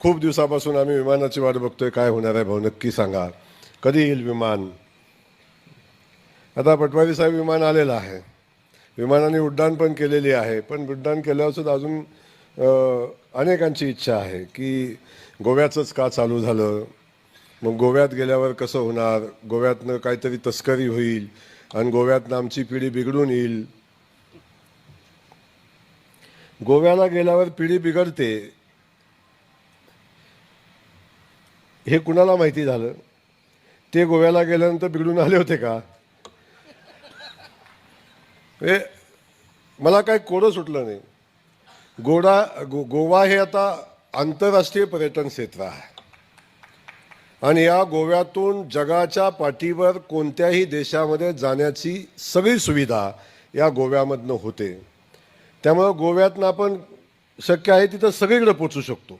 खूप दिवसापासून आम्ही विमानाची वाट बघतोय. काय होणार आहे भाऊ, नक्की सांगा, कधी येईल विमान? आता पटवारी साहेब विमान आलेलं आहे, विमानाने उड्डाण पण केलेली आहे. पण उड्डाण केल्यावर सुद्धा अजून अनेकांची इच्छा आहे की गोव्याचंच का चालू झालं, मग गोव्यात गेल्यावर कसं होणार, गोव्यातनं काहीतरी तस्करी होईल आणि गोव्यातनं आमची पिढी बिघडून येईल. गोव्याला गेल्यावर पिढी बिघडते हे कुणाला माहिती झालं? ते गोव्याला गेल्यानंतर बिघडून आले होते का? हे मला काही कोडं सुटलं नाही. गोवा हे आता आंतरराष्ट्रीय पर्यटन क्षेत्र आहे आणि या गोव्यातून जगाच्या पाठीवर कोणत्याही देशामध्ये जाण्याची सगळी सुविधा या गोव्यामधनं होते. त्यामुळं गोव्यातनं आपण शक्य आहे तिथं सगळीकडे पोचू शकतो.